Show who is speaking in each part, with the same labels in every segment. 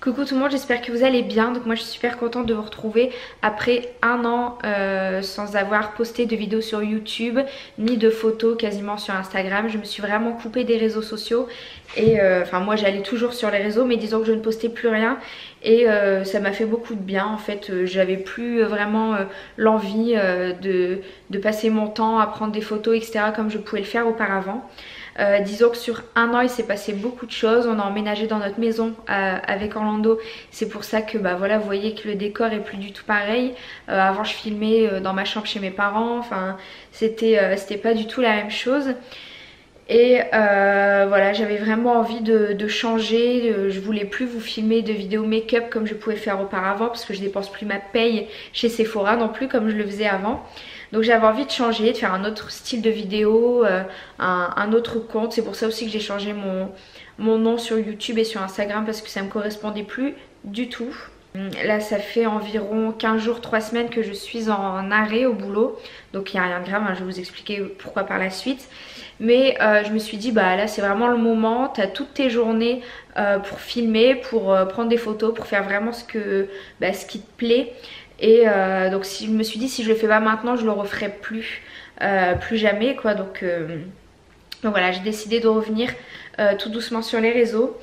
Speaker 1: Coucou tout le monde, j'espère que vous allez bien. Donc moi je suis super contente de vous retrouver après un an sans avoir posté de vidéos sur YouTube ni de photos quasiment sur Instagram. Je me suis vraiment coupée des réseaux sociaux et enfin moi j'allais toujours sur les réseaux, mais disons que je ne postais plus rien et ça m'a fait beaucoup de bien. En fait j'avais plus vraiment l'envie de passer mon temps à prendre des photos etc comme je pouvais le faire auparavant. Disons que sur un an il s'est passé beaucoup de choses. On a emménagé dans notre maison avec Orlando. C'est pour ça que bah voilà, vous voyez que le décor est plus du tout pareil. Avant je filmais dans ma chambre chez mes parents. Enfin c'était pas du tout la même chose. Et voilà, j'avais vraiment envie de changer. Je voulais plus vous filmer de vidéos make-up comme je pouvais le faire auparavant, parce que je dépense plus ma paye chez Sephora non plus comme je le faisais avant. Donc j'avais envie de changer, de faire un autre style de vidéo, un autre compte. C'est pour ça aussi que j'ai changé mon nom sur YouTube et sur Instagram, parce que ça me correspondait plus du tout. Là ça fait environ 15 jours, 3 semaines que je suis en arrêt au boulot. Donc il n'y a rien de grave, hein, je vais vous expliquer pourquoi par la suite. Mais je me suis dit bah là c'est vraiment le moment, tu as toutes tes journées pour filmer, pour prendre des photos, pour faire vraiment ce qui te plaît. Et donc si je me suis dit si je le fais pas maintenant je le referai plus jamais quoi. Donc voilà, j'ai décidé de revenir tout doucement sur les réseaux.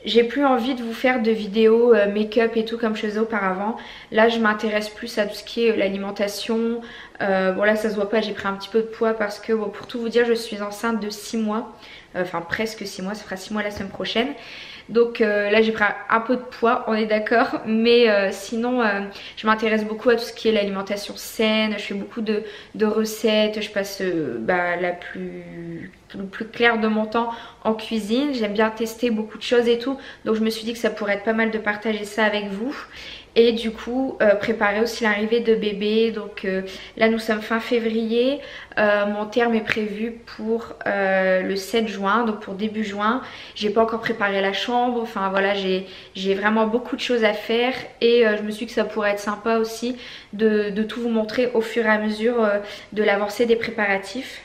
Speaker 1: J'ai plus envie de vous faire de vidéos make-up et tout comme je faisais auparavant. Là je m'intéresse plus à tout ce qui est l'alimentation. Bon là ça se voit pas, j'ai pris un petit peu de poids parce que bon, pour tout vous dire je suis enceinte de 6 mois. Enfin presque 6 mois, ça fera 6 mois la semaine prochaine. Donc là j'ai pris un peu de poids, on est d'accord. Mais sinon je m'intéresse beaucoup à tout ce qui est l'alimentation saine. Je fais beaucoup de recettes, je passe le plus clair de mon temps en cuisine. J'aime bien tester beaucoup de choses et tout. Donc je me suis dit que ça pourrait être pas mal de partager ça avec vous. Et du coup préparer aussi l'arrivée de bébé. Donc là nous sommes fin février. Mon terme est prévu pour le 7 juin, donc pour début juin. J'ai pas encore préparé la chambre. Enfin voilà, j'ai vraiment beaucoup de choses à faire. Et je me suis dit que ça pourrait être sympa aussi de tout vous montrer au fur et à mesure de l'avancée des préparatifs.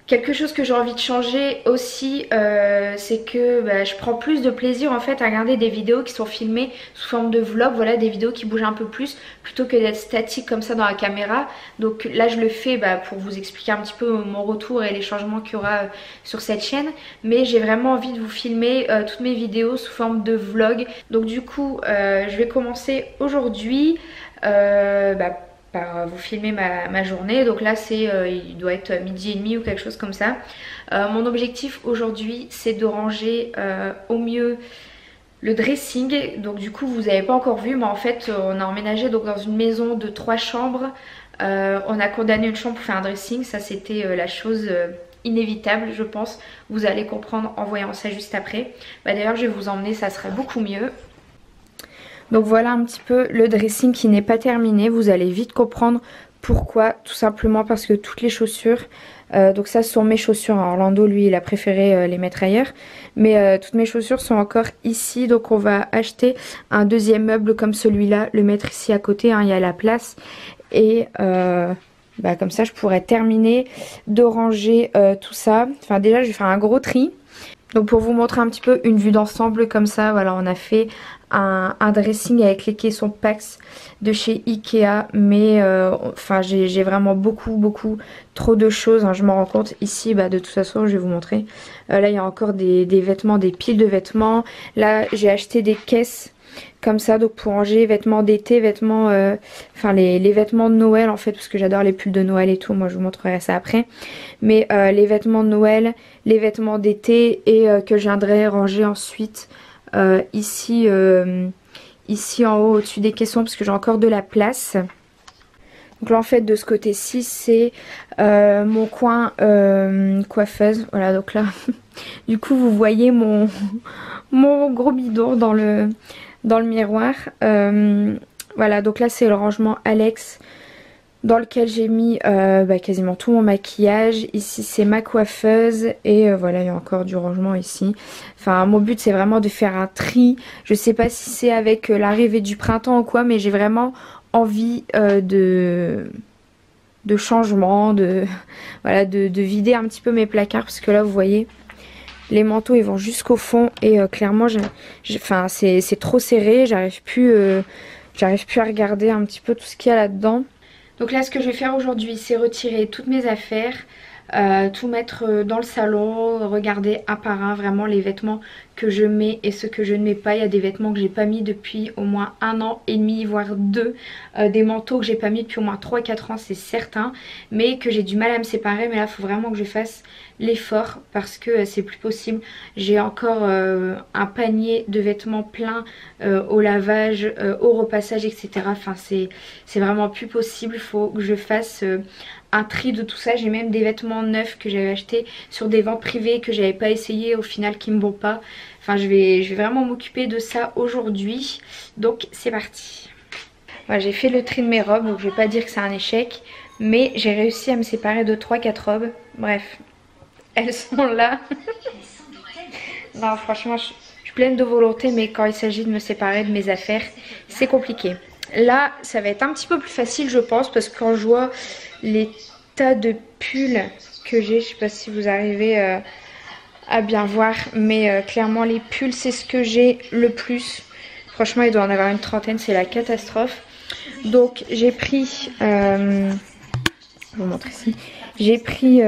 Speaker 1: Quelque chose que j'ai envie de changer aussi, c'est que je prends plus de plaisir en fait à regarder des vidéos qui sont filmées sous forme de vlog, voilà, des vidéos qui bougent un peu plus plutôt que d'être statique comme ça dans la caméra. Donc là je le fais pour vous expliquer un petit peu mon retour et les changements qu'il y aura sur cette chaîne. Mais j'ai vraiment envie de vous filmer toutes mes vidéos sous forme de vlog. Donc du coup je vais commencer aujourd'hui par vous filmer ma journée. Donc là il doit être midi et demi ou quelque chose comme ça. Mon objectif aujourd'hui c'est de ranger au mieux le dressing. Donc du coup vous n'avez pas encore vu, mais en fait on a emménagé donc dans une maison de 3 chambres. On a condamné une chambre pour faire un dressing. Ça c'était la chose inévitable je pense. Vous allez comprendre en voyant ça juste après. D'ailleurs je vais vous emmener, ça serait beaucoup mieux. Donc voilà un petit peu le dressing qui n'est pas terminé. Vous allez vite comprendre pourquoi. Tout simplement parce que toutes les chaussures, donc ça ce sont mes chaussures. Orlando lui il a préféré les mettre ailleurs. Mais toutes mes chaussures sont encore ici. Donc on va acheter un deuxième meuble comme celui-là. Le mettre ici à côté, hein, il y a la place. Et comme ça je pourrais terminer de ranger tout ça. Enfin déjà je vais faire un gros tri. Donc pour vous montrer un petit peu une vue d'ensemble comme ça, voilà, on a fait un dressing avec les caissons Pax de chez Ikea. Mais enfin j'ai vraiment beaucoup trop de choses, hein, je m'en rends compte ici. De toute façon je vais vous montrer. Là il y a encore des vêtements, des piles de vêtements. Là j'ai acheté des caisses comme ça, donc pour ranger vêtements d'été, vêtements, les vêtements de Noël en fait, parce que j'adore les pulls de Noël et tout, moi je vous montrerai ça après. Mais les vêtements de Noël, les vêtements d'été et que je viendrai ranger ensuite ici en haut au-dessus des caissons, parce que j'ai encore de la place. Donc là en fait de ce côté-ci c'est mon coin coiffeuse, voilà. Donc là du coup vous voyez mon gros bidon dans le miroir. Voilà, donc là c'est le rangement Alex dans lequel j'ai mis quasiment tout mon maquillage. Ici c'est ma coiffeuse et voilà, il y a encore du rangement ici. Enfin mon but c'est vraiment de faire un tri. Je sais pas si c'est avec l'arrivée du printemps ou quoi, mais j'ai vraiment envie de changement, voilà, de vider un petit peu mes placards, parce que là vous voyez Les manteaux ils vont jusqu'au fond et clairement enfin, c'est trop serré, j'arrive plus à regarder un petit peu tout ce qu'il y a là-dedans. Donc là ce que je vais faire aujourd'hui c'est retirer toutes mes affaires, tout mettre dans le salon, regarder un par un vraiment les vêtements que je mets et ceux que je ne mets pas. Il y a des vêtements que j'ai pas mis depuis au moins 1 an et demi voire 2, des manteaux que j'ai pas mis depuis au moins 3-4 ans c'est certain, mais que j'ai du mal à me séparer. Mais là il faut vraiment que je fasse l'effort parce que c'est plus possible. J'ai encore un panier de vêtements plein au lavage, au repassage etc. Enfin c'est vraiment plus possible, il faut que je fasse un tri de tout ça. J'ai même des vêtements neufs que j'avais achetés sur des ventes privées que j'avais pas essayé au final qui me vont pas. Enfin je vais vraiment m'occuper de ça aujourd'hui. Donc c'est parti. Voilà, j'ai fait le tri de mes robes donc je vais pas dire que c'est un échec, mais j'ai réussi à me séparer de 3-4 robes. Bref, elles sont là. Non franchement je suis pleine de volonté, mais quand il s'agit de me séparer de mes affaires c'est compliqué. Là ça va être un petit peu plus facile je pense, parce que quand je vois les tas de pulls que j'ai, je sais pas si vous arrivez à bien voir, mais clairement les pulls c'est ce que j'ai le plus. Franchement il doit en avoir une trentaine, c'est la catastrophe. Donc j'ai pris, je vais vous montrer ici, j'ai pris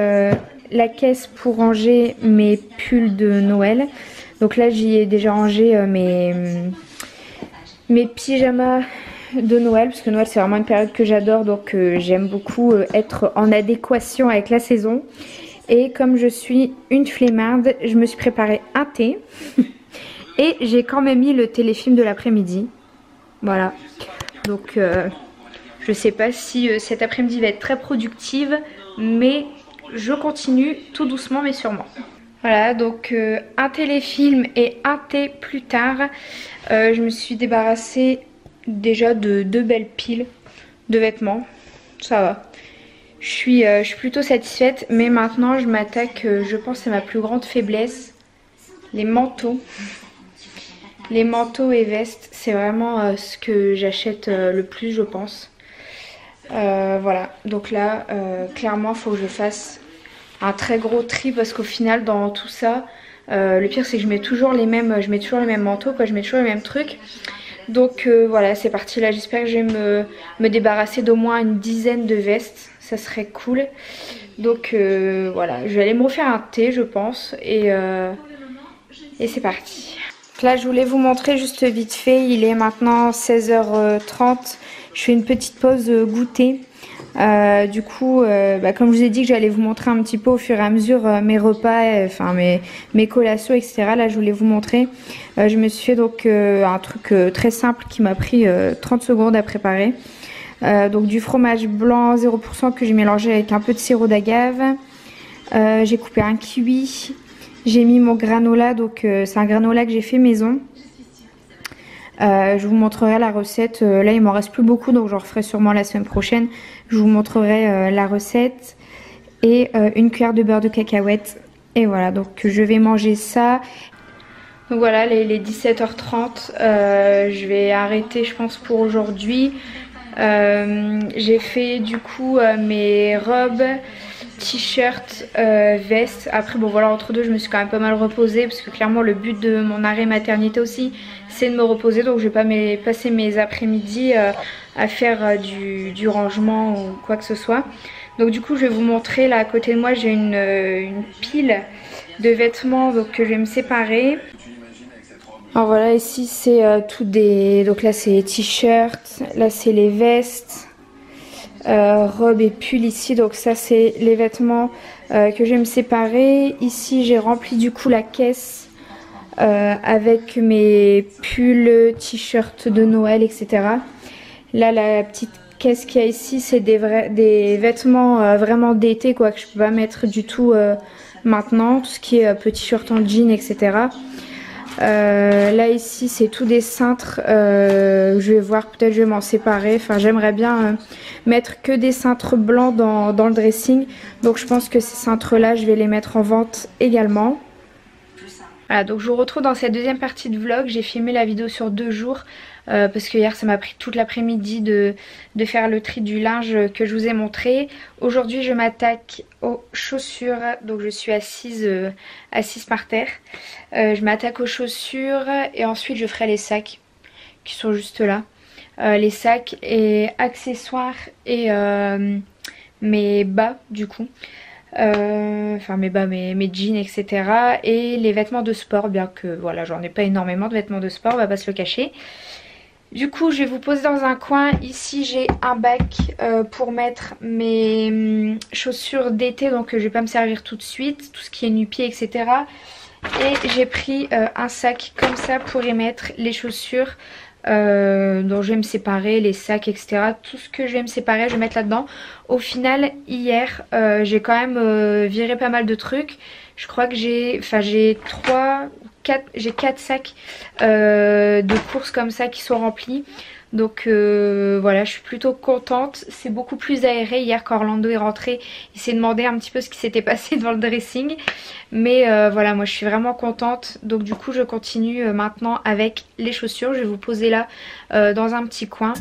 Speaker 1: la caisse pour ranger mes pulls de Noël. Donc là j'y ai déjà rangé mes pyjamas de Noël, parce que Noël c'est vraiment une période que j'adore, donc j'aime beaucoup être en adéquation avec la saison. Et comme je suis une flemmarde, je me suis préparé un thé et j'ai quand même mis le téléfilm de l'après-midi. Voilà, donc je sais pas si cet après-midi va être très productive, mais je continue tout doucement mais sûrement. Voilà, donc un téléfilm et un thé plus tard, je me suis débarrassée déjà de 2 belles piles de vêtements, ça va. Je suis plutôt satisfaite, mais maintenant je m'attaque, je pense c'est ma plus grande faiblesse, les manteaux. Les manteaux et vestes, c'est vraiment ce que j'achète le plus je pense. Voilà, donc là clairement il faut que je fasse un très gros tri, parce qu'au final dans tout ça, le pire c'est que je mets toujours les mêmes manteaux quoi, je mets toujours les mêmes trucs. Donc voilà, c'est parti. Là j'espère que je vais me débarrasser d'au moins une dizaine de vestes, ça serait cool. Donc voilà, je vais aller me refaire un thé je pense, et c'est parti. Donc là je voulais vous montrer juste vite fait, il est maintenant 16h30, je fais une petite pause goûter. Du coup comme je vous ai dit que j'allais vous montrer un petit peu au fur et à mesure mes repas, enfin mes collations etc. Là je voulais vous montrer, je me suis fait donc un truc très simple qui m'a pris 30 secondes à préparer. Donc du fromage blanc 0% que j'ai mélangé avec un peu de sirop d'agave. J'ai coupé un kiwi, j'ai mis mon granola, donc c'est un granola que j'ai fait maison. Je vous montrerai la recette, là il m'en reste plus beaucoup donc j'en referai sûrement la semaine prochaine. Je vous montrerai la recette, et une cuillère de beurre de cacahuète. Et voilà, donc je vais manger ça. Donc voilà, les 17h30, je vais arrêter je pense pour aujourd'hui. J'ai fait du coup mes robes, t-shirt, veste. Après bon voilà, entre deux je me suis quand même pas mal reposée, parce que clairement le but de mon arrêt maternité aussi c'est de me reposer, donc je vais pas passer mes après-midi à faire du rangement ou quoi que ce soit. Donc du coup je vais vous montrer, là à côté de moi j'ai une pile de vêtements donc, que je vais me séparer. Alors voilà, ici c'est tout des... Donc là c'est les t-shirts, là c'est les vestes, robes et pulls ici. Donc ça c'est les vêtements que je vais me séparer. Ici j'ai rempli du coup la caisse avec mes pulls, t-shirts de Noël etc. Là la petite caisse qu'il y a ici c'est des vêtements vraiment d'été quoi, que je peux pas mettre du tout maintenant. Tout ce qui est petit shirt en jean etc. Là ici c'est tout des cintres, je vais voir, peut-être je vais m'en séparer. Enfin j'aimerais bien mettre que des cintres blancs dans le dressing, donc je pense que ces cintres là je vais les mettre en vente également. Voilà, donc je vous retrouve dans cette deuxième partie de vlog. J'ai filmé la vidéo sur 2 jours parce que hier ça m'a pris toute l'après-midi de faire le tri du linge que je vous ai montré. Aujourd'hui je m'attaque aux chaussures, donc je suis assise par terre. Je m'attaque aux chaussures et ensuite je ferai les sacs qui sont juste là. Les sacs et accessoires et mes bas du coup. Enfin mes bas, mes jeans, etc. Et les vêtements de sport, bien que voilà, j'en ai pas énormément de vêtements de sport, on va pas se le cacher. Du coup je vais vous poser dans un coin. Ici j'ai un bac pour mettre mes chaussures d'été, donc je vais pas me servir tout de suite, tout ce qui est nu-pieds, etc. Et j'ai pris un sac comme ça pour y mettre les chaussures dont je vais me séparer, les sacs, etc. Tout ce que je vais me séparer je vais mettre là-dedans. Au final hier j'ai quand même viré pas mal de trucs. Je crois que j'ai 4 sacs de courses comme ça qui sont remplis. Donc voilà, je suis plutôt contente. C'est beaucoup plus aéré. Hier quand Orlando est rentré, il s'est demandé un petit peu ce qui s'était passé dans le dressing. Mais voilà, moi je suis vraiment contente. Donc du coup je continue maintenant avec les chaussures. Je vais vous poser là dans un petit coin.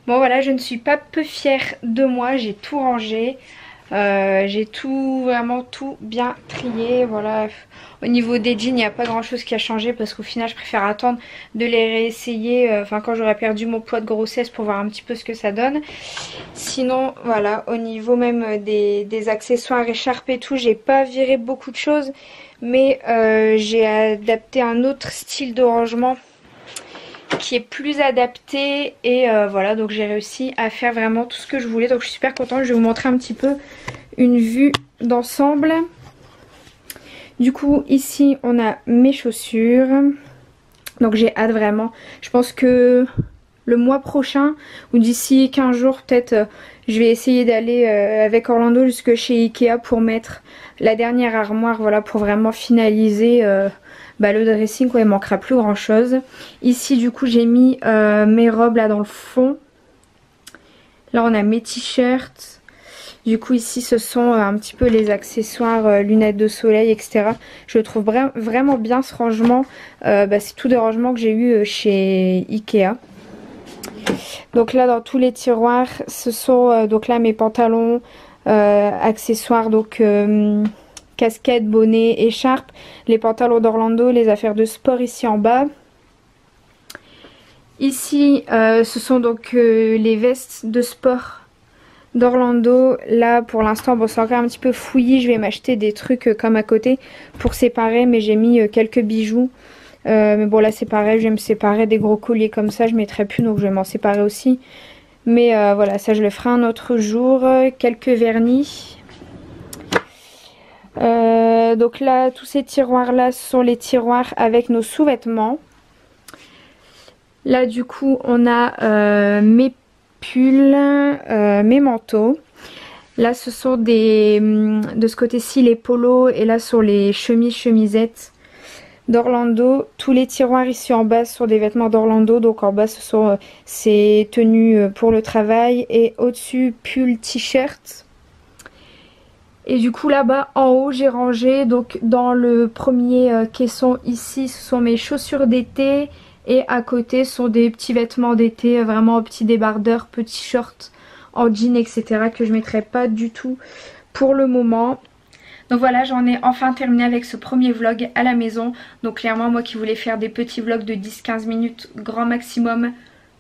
Speaker 1: Bon voilà, je ne suis pas peu fière de moi, j'ai tout rangé, j'ai vraiment tout bien trié. Voilà, au niveau des jeans il n'y a pas grand chose qui a changé parce qu'au final je préfère attendre de les réessayer, enfin quand j'aurai perdu mon poids de grossesse pour voir un petit peu ce que ça donne. Sinon voilà, au niveau même des accessoires, écharpes et tout, j'ai pas viré beaucoup de choses, mais j'ai adapté un autre style de rangement qui est plus adapté et voilà, donc j'ai réussi à faire vraiment tout ce que je voulais, donc je suis super contente. Je vais vous montrer un petit peu une vue d'ensemble. Du coup ici on a mes chaussures, donc j'ai hâte vraiment. Je pense que le mois prochain ou d'ici 15 jours peut-être je vais essayer d'aller avec Orlando jusque chez Ikea pour mettre la dernière armoire, voilà, pour vraiment finaliser le dressing, quoi. Il manquera plus grand chose. Ici du coup j'ai mis mes robes là dans le fond. Là on a mes t-shirts. Du coup ici ce sont un petit peu les accessoires, lunettes de soleil, etc. Je trouve vraiment bien ce rangement. C'est tout des rangements que j'ai eu chez Ikea. Donc là dans tous les tiroirs ce sont donc là mes pantalons, accessoires, donc casquette, bonnet, écharpe, les pantalons d'Orlando, les affaires de sport ici en bas. Ici ce sont donc les vestes de sport d'Orlando. Là pour l'instant bon c'est encore un petit peu fouillis, je vais m'acheter des trucs comme à côté pour séparer, mais j'ai mis quelques bijoux. Mais bon là c'est pareil, je vais me séparer des gros colliers comme ça, je mettrai plus, donc je vais m'en séparer aussi. Mais voilà, ça je le ferai un autre jour. Quelques vernis. Donc là tous ces tiroirs là sont les tiroirs avec nos sous-vêtements. Là du coup on a mes pulls, mes manteaux. Là ce sont de ce côté-ci les polos, et là sont les chemisettes d'Orlando. Tous les tiroirs ici en bas sont des vêtements d'Orlando, donc en bas ce sont ces tenues pour le travail, et au-dessus pull, t-shirt. Et du coup là-bas en haut j'ai rangé, donc dans le premier caisson ici ce sont mes chaussures d'été, et à côté sont des petits vêtements d'été, vraiment petits débardeurs, petits shorts en jean, etc. que je ne mettrai pas du tout pour le moment. Donc voilà, j'en ai enfin terminé avec ce premier vlog à la maison. Donc clairement moi qui voulais faire des petits vlogs de 10-15 minutes grand maximum,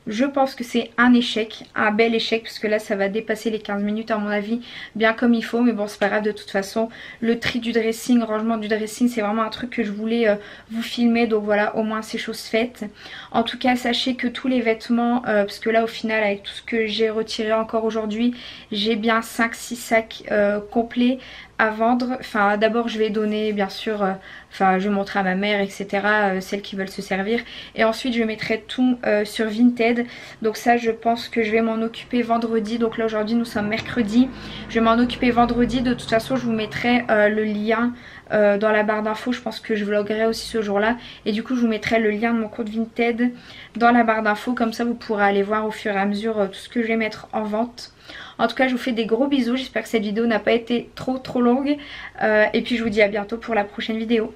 Speaker 1: Je pense que c'est un échec, un bel échec, parce que là ça va dépasser les 15 minutes à mon avis, bien comme il faut, mais bon c'est pas grave, de toute façon le tri du dressing, rangement du dressing, c'est vraiment un truc que je voulais vous filmer, donc voilà, au moins c'est chose faite. En tout cas sachez que tous les vêtements, parce que là au final avec tout ce que j'ai retiré encore aujourd'hui, j'ai bien 5-6 sacs complets à vendre. Enfin d'abord je vais donner bien sûr, enfin je vais montrer à ma mère etc, celles qui veulent se servir, et ensuite je mettrai tout sur Vinted. Donc ça je pense que je vais m'en occuper vendredi, donc là aujourd'hui nous sommes mercredi, je vais m'en occuper vendredi. De toute façon je vous mettrai le lien dans la barre d'infos, je pense que je vloguerai aussi ce jour là, et du coup je vous mettrai le lien de mon compte Vinted dans la barre d'infos, comme ça vous pourrez aller voir au fur et à mesure tout ce que je vais mettre en vente. En tout cas je vous fais des gros bisous, j'espère que cette vidéo n'a pas été trop longue et puis je vous dis à bientôt pour la prochaine vidéo.